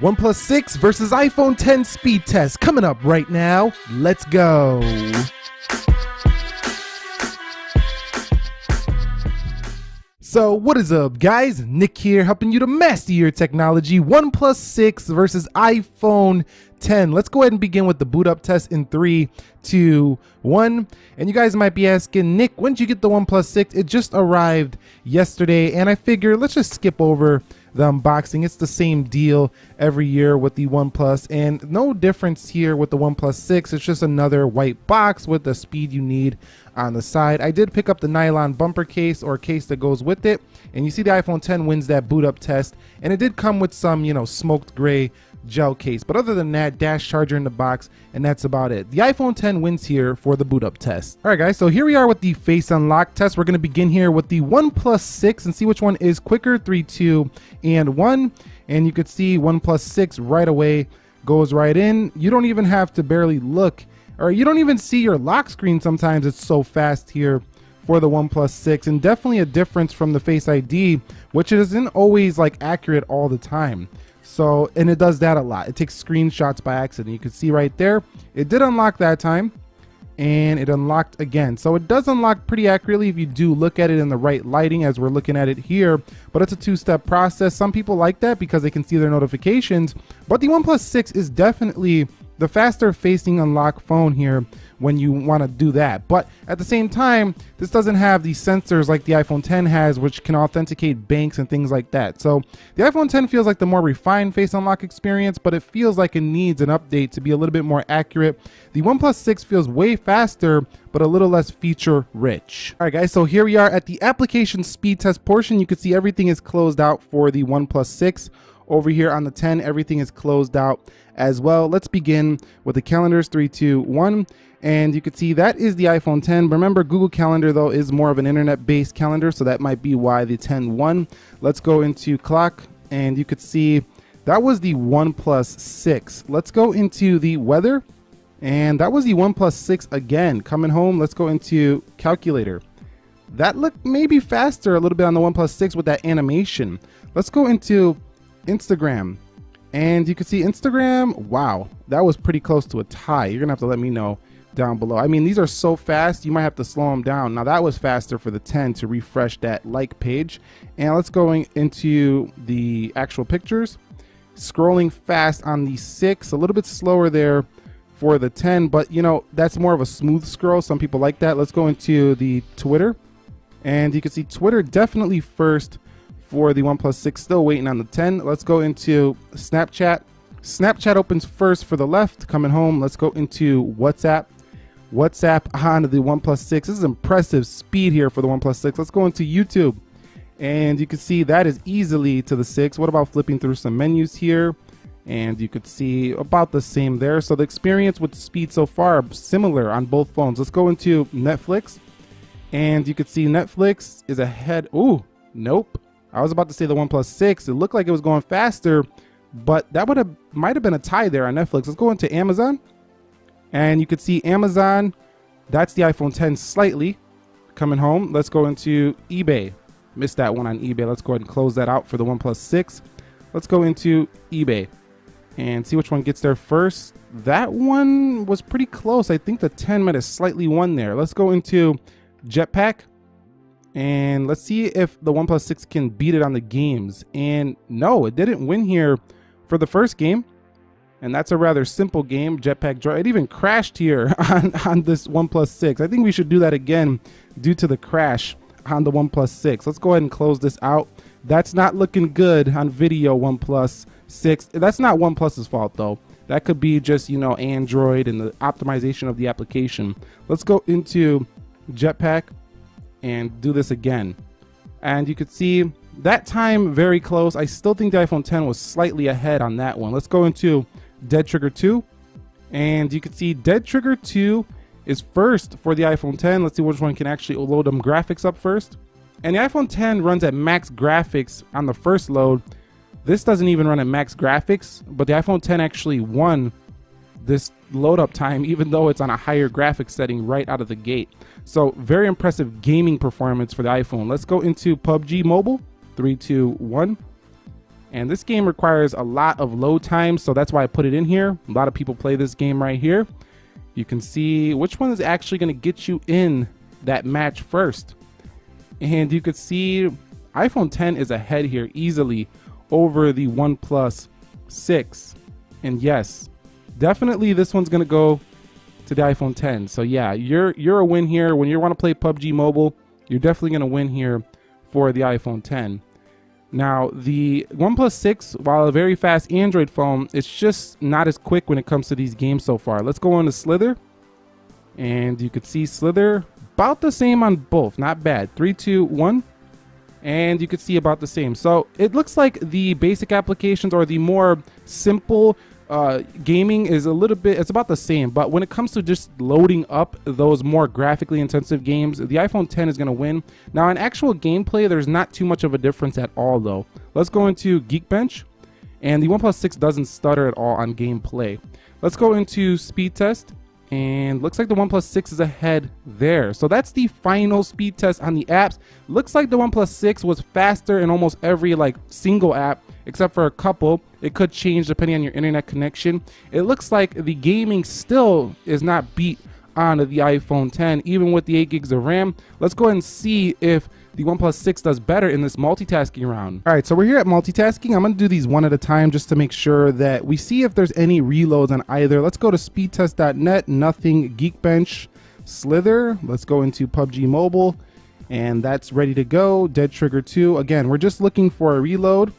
OnePlus 6 versus iPhone 10 speed test coming up right now. Let's go. So what is up, guys? Nick here, helping you to master your technology. OnePlus 6 versus iPhone 10. Let's go ahead and begin with the boot up test in 3, 2, 1. And you guys might be asking, Nick, when did you get the OnePlus 6? It just arrived yesterday, and I figure let's just skip over the unboxing. It's the same deal every year with the OnePlus, and no difference here with the OnePlus 6. It's just another white box with the speed you need on the side. I did pick up the nylon bumper case or case that goes with it, and you see the iPhone 10 wins that boot up test, and it did come with some, smoked gray gel case, but other than that, dash charger in the box, and that's about it. The iPhone 10 wins here for the boot up test. All right, guys, so here we are with the face unlock test. We're going to begin here with the OnePlus 6 and see which one is quicker. 3, 2, and 1. And you could see OnePlus 6 right away goes right in. You don't even have to barely look, or you don't even see your lock screen sometimes. It's so fast here for the OnePlus 6, and definitely a difference from the Face ID, which isn't always like accurate all the time. So, and it does that a lot. It takes screenshots by accident. You can see right there, it did unlock that time, and it unlocked again. So it does unlock pretty accurately if you do look at it in the right lighting as we're looking at it here, but it's a two-step process. Some people like that because they can see their notifications, but the OnePlus 6 is definitely the faster facing unlock phone here when you want to do that. But at the same time, this doesn't have the sensors like the iPhone 10 has, which can authenticate banks and things like that. So the iPhone 10 feels like the more refined face unlock experience, but it feels like it needs an update to be a little bit more accurate. The OnePlus 6 feels way faster, but a little less feature rich. All right, guys, so here we are at the application speed test portion. You can see everything is closed out for the OnePlus 6. Over here on the 10, everything is closed out as well. Let's begin with the calendars. 3, 2, 1. And you can see that is the iPhone 10. Remember, Google Calendar, though, is more of an internet-based calendar, so that might be why the 10 won. Let's go into clock, and you could see that was the OnePlus 6. Let's go into the weather, and that was the OnePlus 6 again. Coming home, let's go into calculator. That looked maybe faster a little bit on the OnePlus 6 with that animation. Let's go into Instagram, and you can see Instagram. Wow, that was pretty close to a tie. You're gonna have to let me know down below. I mean, these are so fast, you might have to slow them down. Now that was faster for the 10 to refresh that like page. And let's go into the actual pictures. Scrolling fast on the 6, a little bit slower there for the 10, but that's more of a smooth scroll. Some people like that. Let's go into the Twitter, and you can see Twitter definitely first for the OnePlus 6, still waiting on the 10. Let's go into Snapchat. Snapchat opens first for the left. Coming home, let's go into WhatsApp. WhatsApp on the OnePlus 6. This is impressive speed here for the OnePlus 6. Let's go into YouTube, and you can see that is easily to the 6. What about flipping through some menus here? And you could see about the same there. So the experience with speed so far are similar on both phones. Let's go into Netflix, and you could see Netflix is ahead. Ooh, nope. I was about to say the OnePlus 6. It looked like it was going faster, but that might have been a tie there on Netflix. Let's go into Amazon, and you could see Amazon. That's the iPhone 10 slightly. Coming home, let's go into eBay. Missed that one on eBay. Let's go ahead and close that out for the OnePlus 6. Let's go into eBay and see which one gets there first. That one was pretty close. I think the 10 might have slightly won there. Let's go into Jetpack, and let's see if the OnePlus 6 can beat it on the games. And no, it didn't win here for the first game. And that's a rather simple game, Jetpack Joy. It even crashed here on this OnePlus 6. I think we should do that again due to the crash on the OnePlus 6. Let's go ahead and close this out. That's not looking good on video, OnePlus 6. That's not OnePlus's fault, though. That could be just, Android and the optimization of the application. Let's go into Jetpack and do this again, and you could see that time very close. I still think the iPhone 10 was slightly ahead on that one. Let's go into Dead Trigger 2, and you can see Dead Trigger 2 is first for the iPhone 10. Let's see which one can actually load them graphics up first. And the iPhone 10 runs at max graphics on the first load. This doesn't even run at max graphics, but the iPhone 10 actually won this load up time, even though it's on a higher graphics setting right out of the gate. So very impressive gaming performance for the iPhone. Let's go into PUBG Mobile. 3, 2, 1. And this game requires a lot of load time, so that's why I put it in here. A lot of people play this game right here. You can see which one is actually going to get you in that match first. And you could see iPhone 10 is ahead here easily over the OnePlus 6. And yes, definitely this one's going to go to the iPhone 10. So yeah, you're a win here. When you want to play PUBG Mobile, you're definitely going to win here for the iPhone 10. Now, the OnePlus 6, while a very fast Android phone, it's just not as quick when it comes to these games so far. Let's go on to Slither. And you could see Slither about the same on both. Not bad. 3, 2, 1. And you could see about the same. So it looks like the basic applications or the more simple gaming is a little bit, it's about the same. But when it comes to just loading up those more graphically intensive games, the iPhone 10 is going to win. Now in actual gameplay, there's not too much of a difference at all though. Let's go into Geekbench, and the OnePlus 6 doesn't stutter at all on gameplay. Let's go into speed test, and looks like the OnePlus 6 is ahead there. So that's the final speed test on the apps. Looks like the OnePlus 6 was faster in almost every single app, except for a couple. It could change depending on your internet connection. It looks like the gaming still is not beat on the iPhone 10, even with the 8 gigs of RAM. Let's go ahead and see if the OnePlus 6 does better in this multitasking round. All right, so we're here at multitasking. I'm gonna do these one at a time just to make sure that we see if there's any reloads on either. Let's go to speedtest.net, nothing, Geekbench, Slither. Let's go into PUBG Mobile, and that's ready to go. Dead Trigger 2. Again, we're just looking for a reload.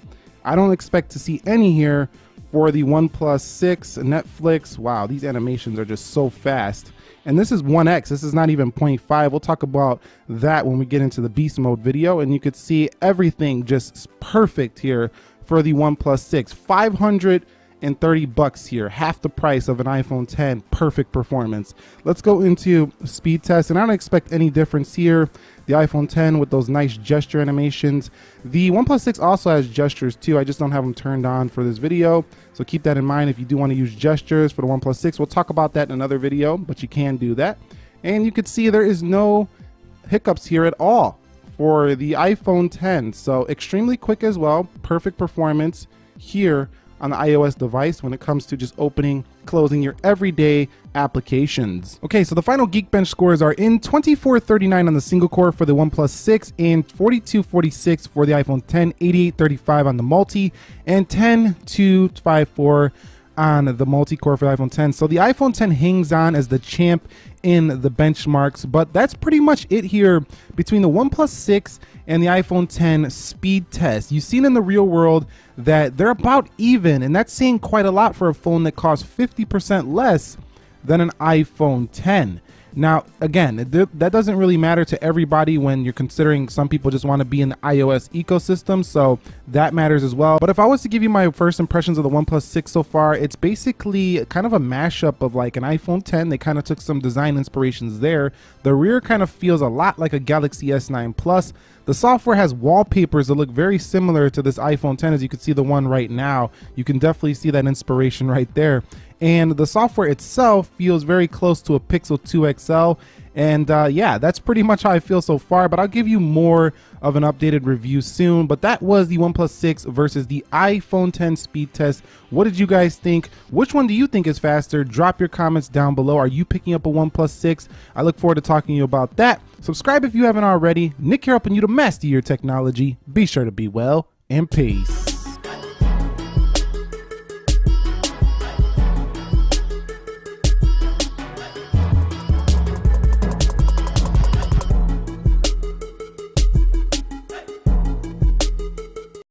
I don't expect to see any here for the OnePlus 6, Netflix. Wow, these animations are just so fast. And this is 1x, this is not even 0.5. We'll talk about that when we get into the beast mode video. And you could see everything just perfect here for the OnePlus 6. $530 here, half the price of an iPhone 10, perfect performance. Let's go into speed test, and I don't expect any difference here. The iPhone 10 with those nice gesture animations. The OnePlus 6 also has gestures too. I just don't have them turned on for this video. So keep that in mind if you do want to use gestures for the OnePlus 6. We'll talk about that in another video, but you can do that. And you can see there is no hiccups here at all for the iPhone 10. So extremely quick as well. Perfect performance here on the iOS device when it comes to just opening, closing your everyday applications. Okay, so the final Geekbench scores are in 2439 on the single core for the OnePlus 6 and 4246 for the iPhone 10, 8835 on the multi, and 10254 on the multi-core for the iPhone 10. So the iPhone 10 hangs on as the champ in the benchmarks, but that's pretty much it here between the OnePlus 6 and the iPhone 10 speed test. You've seen in the real world that they're about even, and that's saying quite a lot for a phone that costs 50% less than an iPhone 10. Now, again, that doesn't really matter to everybody when you're considering some people just want to be in the iOS ecosystem, so that matters as well. But if I was to give you my first impressions of the OnePlus 6 so far, it's basically kind of a mashup of like an iPhone 10. They kind of took some design inspirations there. The rear kind of feels a lot like a Galaxy S9 Plus. The software has wallpapers that look very similar to this iPhone 10, as you can see the one right now. You can definitely see that inspiration right there. And the software itself feels very close to a Pixel 2 XL. And yeah, that's pretty much how I feel so far, but I'll give you more of an updated review soon. But that was the OnePlus 6 versus the iPhone 10 speed test. What did you guys think? Which one do you think is faster? Drop your comments down below. Are you picking up a OnePlus 6? I look forward to talking to you about that. Subscribe if you haven't already. Nick here helping you to master your technology. Be sure to be well, and peace.